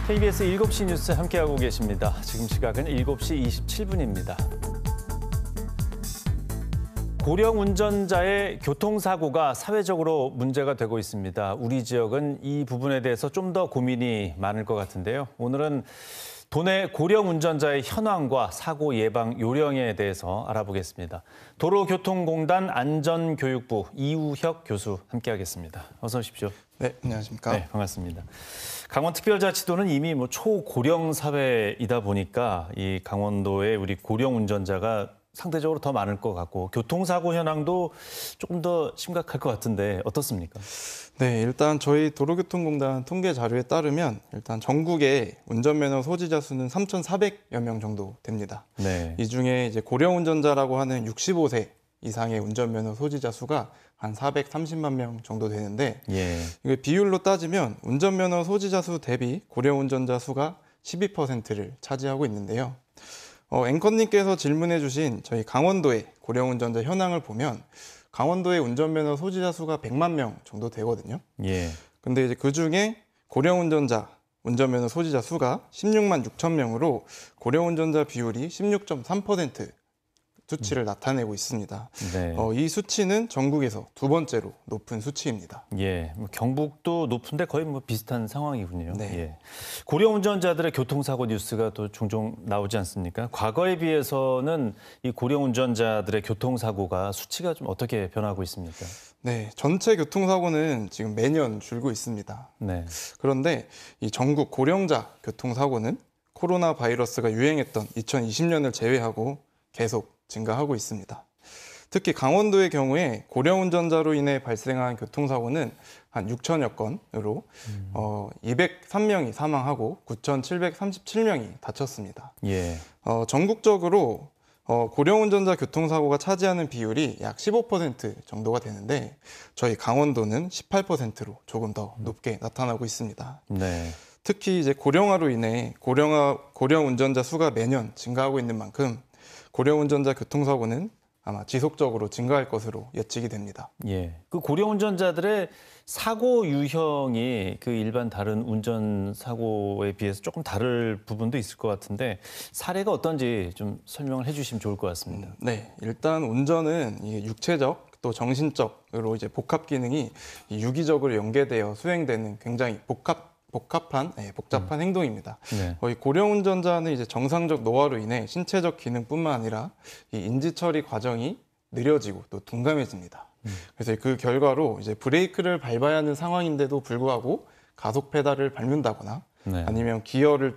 KBS 7시 뉴스 함께하고 계십니다. 지금 시각은 7시 27분입니다. 고령 운전자의 교통사고가 사회적으로 문제가 되고 있습니다. 우리 지역은 이 부분에 대해서 좀 더 고민이 많을 것 같은데요. 오늘은 도내 고령 운전자의 현황과 사고 예방 요령에 대해서 알아보겠습니다. 도로교통공단 안전교육부 이우혁 교수 함께하겠습니다. 어서 오십시오. 네, 안녕하십니까. 네, 반갑습니다. 강원특별자치도는 이미 초고령 사회이다 보니까 이 강원도의 우리 고령 운전자가 상대적으로 더 많을 것 같고 교통사고 현황도 조금 더 심각할 것 같은데 어떻습니까? 네, 일단 저희 도로교통공단 통계 자료에 따르면 일단 전국의 운전면허 소지자 수는 3,400여 명 정도 됩니다. 네. 이 중에 이제 고령 운전자라고 하는 65세 이상의 운전면허 소지자 수가 한 430만 명 정도 되는데 이게 비율로 따지면 운전면허 소지자 수 대비 고령 운전자 수가 12%를 차지하고 있는데요. 앵커님께서 질문해 주신 저희 강원도의 고령 운전자 현황을 보면 강원도의 운전면허 소지자 수가 100만 명 정도 되거든요. 근데 이제 그 중에 고령 운전자 운전면허 소지자 수가 16만 6천 명으로 고령 운전자 비율이 16.3% 수치를 나타내고 있습니다. 네. 이 수치는 전국에서 두 번째로 높은 수치입니다. 경북도 높은데 거의 비슷한 상황이군요. 네. 고령 운전자들의 교통사고 뉴스가 또 종종 나오지 않습니까? 과거에 비해서는 이 고령 운전자들의 교통사고가 수치가 좀 어떻게 변하고 있습니까? 네, 전체 교통사고는 지금 매년 줄고 있습니다. 네. 그런데 이 전국 고령자 교통사고는 코로나 바이러스가 유행했던 2020년을 제외하고 계속 증가하고 있습니다. 특히 강원도의 경우에 고령 운전자로 인해 발생한 교통사고는 한 6천여 건으로 203명이 사망하고 9,737명이 다쳤습니다. 전국적으로 고령 운전자 교통사고가 차지하는 비율이 약 15% 정도가 되는데 저희 강원도는 18%로 조금 더 높게 나타나고 있습니다. 네. 특히 이제 고령화로 인해 고령 운전자 수가 매년 증가하고 있는 만큼 고령 운전자 교통사고는 아마 지속적으로 증가할 것으로 예측이 됩니다. 그 고령 운전자들의 사고 유형이 그 일반 다른 운전 사고에 비해서 조금 다를 부분도 있을 것 같은데 사례가 어떤지 좀 설명을 해주시면 좋을 것 같습니다. 네, 일단 운전은 이게 육체적 또 정신적으로 이제 복합 기능이 유기적으로 연계되어 수행되는 굉장히 복잡한 행동입니다. 거의 고령 운전자는 이제 정상적 노화로 인해 신체적 기능뿐만 아니라 이 인지 처리 과정이 느려지고 또 둔감해집니다. 그래서 그 결과로 이제 브레이크를 밟아야 하는 상황인데도 불구하고 가속 페달을 밟는다거나 아니면 기어를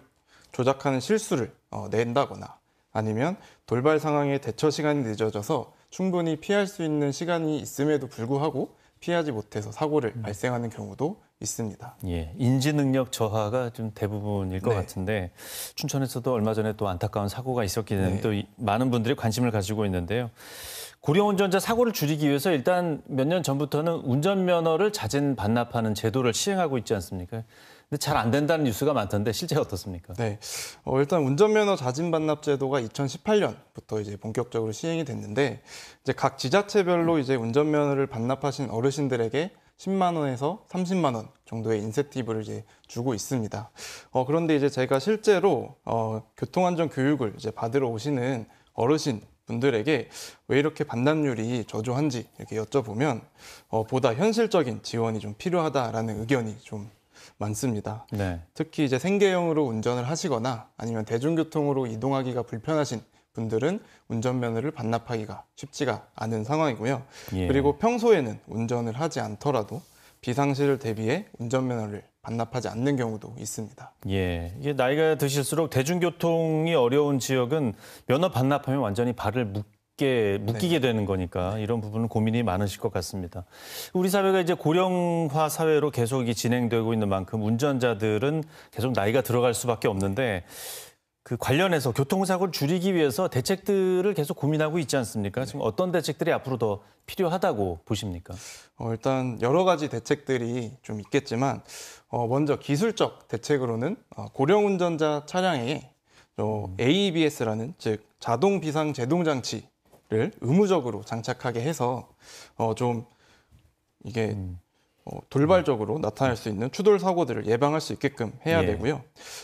조작하는 실수를 낸다거나 아니면 돌발 상황에 대처 시간이 늦어져서 충분히 피할 수 있는 시간이 있음에도 불구하고 피하지 못해서 사고를 발생하는 경우도 있습니다. 인지 능력 저하가 좀 대부분일 것 같은데 춘천에서도 얼마 전에 또 안타까운 사고가 있었기 때문에 또 많은 분들이 관심을 가지고 있는데요. 고령 운전자 사고를 줄이기 위해서 일단 몇 년 전부터는 운전면허를 자진 반납하는 제도를 시행하고 있지 않습니까? 근데 잘 안 된다는 뉴스가 많던데 실제 어떻습니까? 네, 일단 운전면허 자진 반납 제도가 2018년부터 이제 본격적으로 시행이 됐는데 이제 각 지자체별로 이제 운전면허를 반납하신 어르신들에게 10만 원에서 30만 원 정도의 인센티브를 이제 주고 있습니다. 그런데 이제 제가 실제로 교통안전 교육을 이제 받으러 오시는 어르신 분들에게 왜 이렇게 반납률이 저조한지 이렇게 여쭤보면 보다 현실적인 지원이 좀 필요하다라는 의견이 좀 많습니다. 특히 이제 생계형으로 운전을 하시거나 아니면 대중교통으로 이동하기가 불편하신 분들은 운전면허를 반납하기가 쉽지가 않은 상황이고요. 그리고 평소에는 운전을 하지 않더라도 비상시를 대비해 운전면허를 반납하지 않는 경우도 있습니다. 이게 나이가 드실수록 대중교통이 어려운 지역은 면허 반납하면 완전히 발을 묶이게 되는 거니까 이런 부분은 고민이 많으실 것 같습니다. 우리 사회가 이제 고령화 사회로 계속 진행되고 있는 만큼 운전자들은 계속 나이가 들어갈 수밖에 없는데 그 관련해서 교통사고를 줄이기 위해서 대책들을 계속 고민하고 있지 않습니까? 지금 어떤 대책들이 앞으로 더 필요하다고 보십니까? 일단 여러 가지 대책들이 좀 있겠지만 먼저 기술적 대책으로는 고령 운전자 차량에 ABS라는 즉 자동 비상 제동 장치를 의무적으로 장착하게 해서 좀 이게 돌발적으로 나타날 수 있는 추돌 사고들을 예방할 수 있게끔 해야 예. 되고요.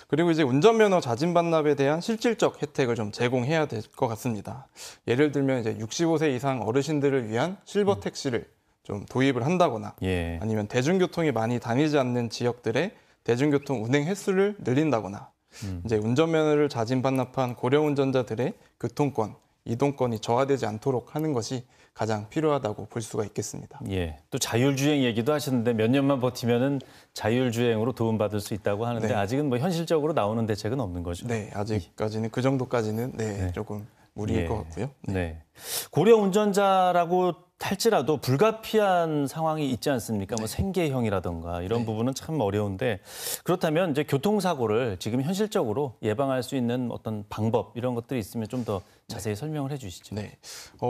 그리고 이제 운전면허 자진 반납에 대한 실질적 혜택을 좀 제공해야 될 것 같습니다. 예를 들면 이제 65세 이상 어르신들을 위한 실버 택시를 좀 도입을 한다거나 예. 아니면 대중교통이 많이 다니지 않는 지역들의 대중교통 운행 횟수를 늘린다거나 이제 운전면허를 자진 반납한 고령 운전자들의 교통권, 이동권이 저하되지 않도록 하는 것이 가장 필요하다고 볼 수가 있겠습니다. 예. 또 자율주행 얘기도 하셨는데 몇 년만 버티면은 자율주행으로 도움받을 수 있다고 하는데 네. 아직은 뭐 현실적으로 나오는 대책은 없는 거죠. 네, 아직까지는 그 정도까지는 조금 무리일 예. 것 같고요. 네. 고령 운전자라고 할지라도 불가피한 상황이 있지 않습니까? 뭐 생계형이라든가 이런 부분은 참 어려운데 그렇다면 이제 교통사고를 지금 현실적으로 예방할 수 있는 어떤 방법 이런 것들이 있으면 좀 더 자세히 설명을 해 주시죠. 네.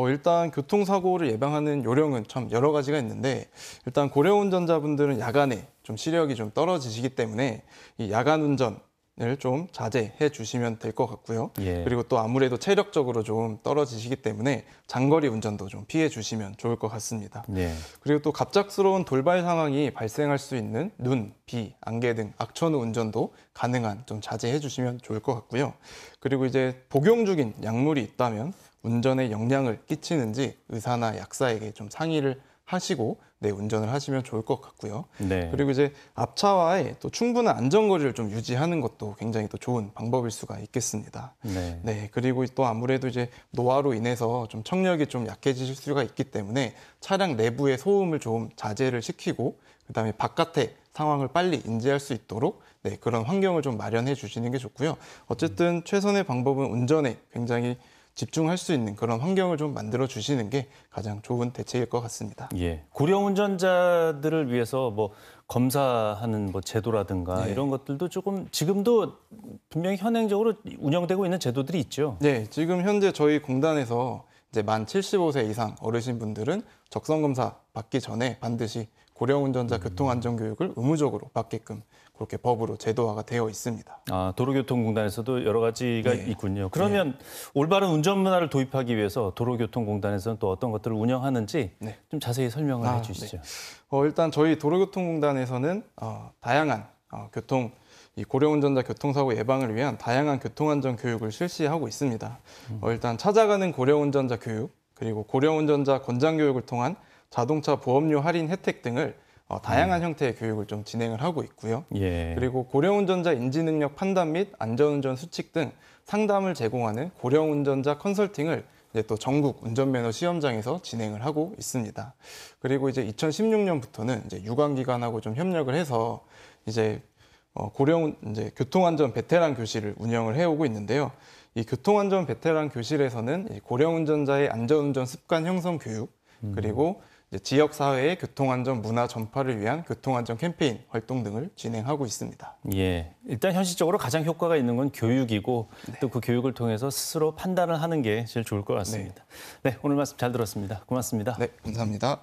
일단 교통사고를 예방하는 요령은 참 여러 가지가 있는데 일단 고령 운전자분들은 야간에 좀 시력이 좀 떨어지시기 때문에 이 야간 운전을 좀 자제해 주시면 될 것 같고요. 예. 그리고 또 아무래도 체력적으로 좀 떨어지시기 때문에 장거리 운전도 좀 피해 주시면 좋을 것 같습니다. 네. 그리고 또 갑작스러운 돌발 상황이 발생할 수 있는 눈, 비, 안개 등 악천후 운전도 가능한 좀 자제해 주시면 좋을 것 같고요. 그리고 이제 복용 중인 약물이 있다면 운전에 영향을 끼치는지 의사나 약사에게 좀 상의를 하시고 운전을 하시면 좋을 것 같고요. 네. 그리고 이제 앞차와의 또 충분한 안전거리를 좀 유지하는 것도 굉장히 또 좋은 방법일 수가 있겠습니다. 네. 네, 그리고 또 아무래도 이제 노화로 인해서 좀 청력이 좀 약해지실 수가 있기 때문에 차량 내부의 소음을 좀 자제를 시키고 그다음에 바깥의 상황을 빨리 인지할 수 있도록 그런 환경을 좀 마련해 주시는 게 좋고요. 어쨌든 최선의 방법은 운전에 굉장히 집중할 수 있는 그런 환경을 좀 만들어 주시는 게 가장 좋은 대책일 것 같습니다. 예. 고령 운전자들을 위해서 뭐 검사하는 뭐 제도라든가 이런 것들도 조금 지금도 분명히 현행적으로 운영되고 있는 제도들이 있죠. 네, 지금 현재 저희 공단에서 이제 만 75세 이상 어르신분들은 적성 검사 받기 전에 반드시 고령 운전자 교통안전 교육을 의무적으로 받게끔 그렇게 법으로 제도화가 되어 있습니다. 도로교통공단에서도 여러 가지가 있군요. 그러면 올바른 운전 문화를 도입하기 위해서 도로교통공단에서는 또 어떤 것들을 운영하는지 좀 자세히 설명을 해주시죠. 일단 저희 도로교통공단에서는 다양한 이 고령 운전자 교통사고 예방을 위한 다양한 교통안전 교육을 실시하고 있습니다. 일단 찾아가는 고령 운전자 교육, 그리고 고령 운전자 권장 교육을 통한 자동차 보험료 할인 혜택 등을 다양한 형태의 교육을 좀 진행을 하고 있고요. 예. 그리고 고령 운전자 인지 능력 판단 및 안전운전 수칙 등 상담을 제공하는 고령 운전자 컨설팅을 이제 또 전국 운전면허 시험장에서 진행을 하고 있습니다. 그리고 이제 2016년부터는 이제 유관기관하고 좀 협력을 해서 이제 이제 교통안전 베테랑 교실을 운영을 해오고 있는데요. 이 교통안전 베테랑 교실에서는 고령 운전자의 안전운전 습관 형성 교육, 그리고 이제 지역 사회의 교통안전 문화 전파를 위한 교통안전 캠페인 활동 등을 진행하고 있습니다. 예, 일단 현실적으로 가장 효과가 있는 건 교육이고 또 그 교육을 통해서 스스로 판단을 하는 게 제일 좋을 것 같습니다. 네, 오늘 말씀 잘 들었습니다. 고맙습니다. 네, 감사합니다.